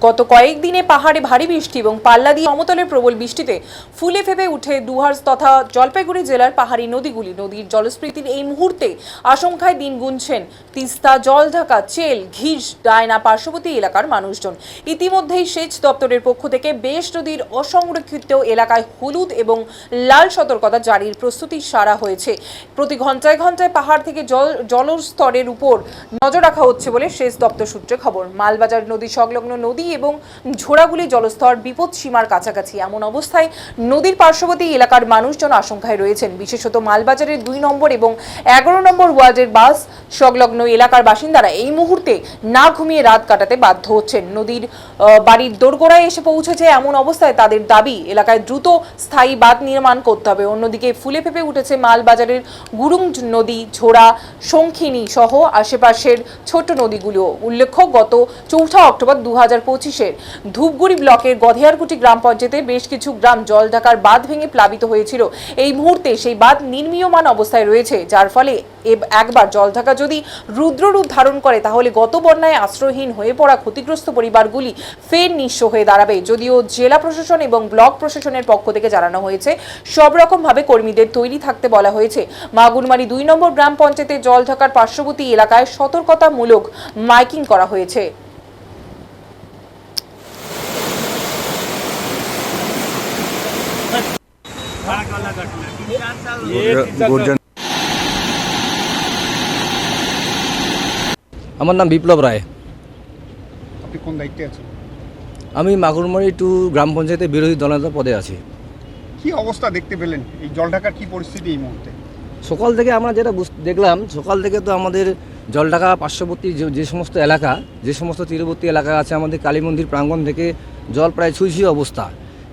গত কয়েকদিনে পাহাড়ে ভারী বৃষ্টি এবং পাল্লা দিয়ে সমতলের প্রবল বৃষ্টিতে ফুলে ফেপে উঠে ডুয়ার্স তথা জলপাইগুড়ি জেলার পাহাড়ি নদীগুলি। নদীর জলস্ফীতির এই মুহূর্তে আশঙ্কায় দিন গুনছেন তিস্তা, জলঢাকা, চেল, ঘিস, ডায়না পার্শ্ববর্তী এলাকার মানুষজন। ইতিমধ্যেই সেচ দপ্তরের পক্ষ থেকে বেশ নদীর অসংরক্ষিত এলাকায় হলুদ এবং লাল সতর্কতা জারির প্রস্তুতি সারা হয়েছে। প্রতি ঘন্টায় ঘন্টায় পাহাড় থেকে জলস্তরের উপর নজর রাখা হচ্ছে বলে সেচ দপ্তর সূত্রে খবর। মালবাজার নদী সংলগ্ন নদী এবং ঝোড়াগুলি জলস্তর বিপদ সীমার কাছাকাছি। এমন অবস্থায় নদীর পার্শ্ববর্তী এলাকার মানুষজন আশঙ্কায় রয়েছেন। বিশেষত মালবাজারের 2 নম্বর এবং 11 নম্বর ওয়ার্ডের বাস সংলগ্ন এলাকার বাসিন্দারা এই মুহূর্তে না ঘুমিয়ে রাত কাটাতে বাধ্য হচ্ছেন। নদীর বাড়ির দোরগোড়ায় এসে পৌঁছেছে এমন অবস্থায় তাদের দাবি এলাকায় দ্রুত স্থায়ী বাঁধ নির্মাণ করতে হবে। অন্যদিকে ফুলে ফেপে উঠেছে মালবাজারের গুরুং নদী, ঝোড়া, শঙ্খিনী সহ আশেপাশের ছোট নদীগুলো। উল্লেখ্য, গত 4 অক্টোবর 2025-এর ধূপগুড়ি ব্লকের গধেয়ারকুটি গ্রাম পঞ্চায়েতের বেশ কিছু গ্রাম জলঢাকার বাঁধ ভেঙে প্লাবিত হয়েছিল। এই মুহূর্তে সেই বাঁধ নির্মীয়মান অবস্থায় রয়েছে, যার ফলে একবার জলঢাকা যদি রুদ্ররূপ ধারণ করে তাহলে গত বন্যায় আশ্রয়হীন হয়ে পড়া ক্ষতিগ্রস্ত পরিবারগুলি ফের নিঃস্ব হয়ে দাঁড়াবে। যদিও জেলা প্রশাসন এবং ব্লক প্রশাসনের পক্ষ থেকে জানানো হয়েছে সব রকম ভাবে কর্মীদের তৈরি থাকতে বলা হয়েছে। মাগুরমারি 2 নম্বর গ্রাম পঞ্চায়েতের জলঢাকার পার্শ্ববর্তী এলাকায় সতর্কতামূলক মাইকিং করা হয়েছে। আমার নাম বিপ্লব রায়। আপনি কোন দায়িত্বে আছেন? আমি মাগুরমারি 2 গ্রাম পঞ্চায়েতের বিরোধী দলনেতা পদে আছি। কি অবস্থা দেখতে পেলেন? এই জলঢাকার কি পরিস্থিতি এই মুহূর্তে? সকাল থেকে আমরা যেটা দেখলাম, সকাল থেকে তো আমাদের জলঢাকা পার্শ্ববর্তী যে সমস্ত এলাকা, যে সমস্ত তীরবর্তী এলাকা আছে, আমাদের কালী মন্দির প্রাঙ্গণ থেকে জল প্রায় ছুঁই অবস্থা।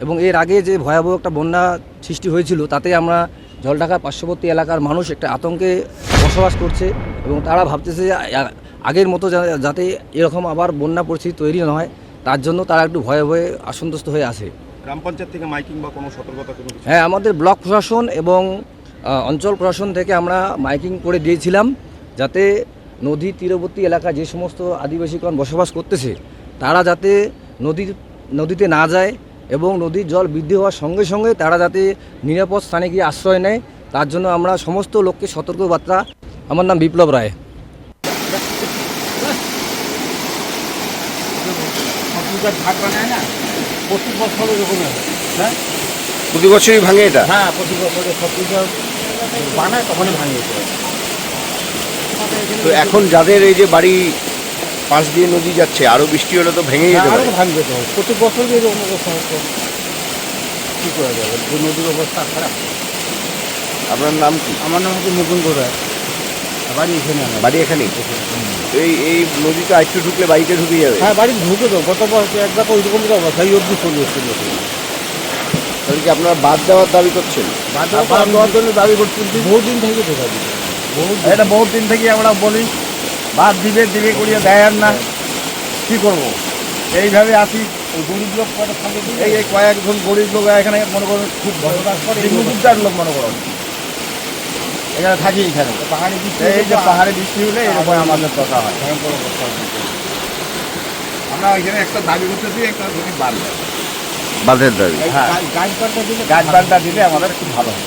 এবং এর আগে যে ভয়াবহ একটা বন্যা সৃষ্টি হয়েছিল, তাতে আমরা জলঢাকা পার্শ্ববর্তী এলাকার মানুষ একটা আতঙ্কে বসবাস করছে এবং তারা ভাবতেছে আগের মতো যাতে এরকম আবার বন্যা পরিস্থিতি তৈরি না হয়, তার জন্য তারা একটু ভয়ে ভয়ে আশঙ্কস্ত হয়ে আছে। গ্রাম পঞ্চায়েত থেকে মাইকিং বা কোনো সতর্কতা কোনো কিছু? হ্যাঁ, আমাদের ব্লক প্রশাসন এবং অঞ্চল প্রশাসন থেকে আমরা মাইকিং করে দিয়েছিলাম যাতে নদী তীরবর্তী এলাকা যে সমস্ত আদিবাসীগণ বসবাস করতেছে তারা যাতে নদীতে না যায় এবং নদীর জল বৃদ্ধি হওয়ার সঙ্গে সঙ্গে তারা যাতে নিরাপদ স্থানে গিয়ে আশ্রয় নেয়, তার জন্য আমরা সমস্ত লোককে সতর্কবার্তা। আমার নাম বিপ্লব রায়। প্রতি বছরই ভাঙে এটা? হ্যাঁ, প্রতি বছরে সবকিছু বানায় তখনই ভাঙে। তো এখন যাদের এই যে বাড়ি পাশ দিয়ে নদী যাচ্ছে, আরো বৃষ্টি হলে তো ভেঙে যেতে পারে। ভাঙবে তো, প্রতি বছরই এরকম অবস্থা হচ্ছে। কী করা যাবে, নদীর অবস্থা খারাপ। আপনার নাম কি? আমার নাম হচ্ছে মুকুন্দ রায়, বাড়ি এখানে। বাড়ি এখানেই? এই নদীতে আরেকটু ঢুকলে বাড়িতে ঢুকে যাবে? হ্যাঁ, বাড়ি ঢুকে তো গত বছর একবার ওইরকম অবস্থা, এই অবধি চলে এসেছিল। তাহলে কি আপনারা বাদ দেওয়ার দাবি করছেন? বাদ দেওয়ার জন্য দাবি করছি, বহুদিন থেকে দেখা দিচ্ছে। এটা বহুত দিন থেকে আমরা বলি বাদ দিবে করিয়া দেয় আর না, কী করবো? এইভাবে আসি। গরিব লোক এই কয়েকজন গরিব লোক এখানে মনে করুন খুব বসবাস করে, 3-4 লোক মনে করুন এখানে থাকি। এখানে পাহাড়ি বৃষ্টি, এই যে পাহাড়ে বৃষ্টি হলে এরকম আমাদের দরকার হয়। আমরা এখানে একটা দাবি করতেছি, একটা যদি বাঁধ বাঁধের দাবি। হ্যাঁ, গাছ বাঁধটা দিলে আমাদের খুব ভালো হয়।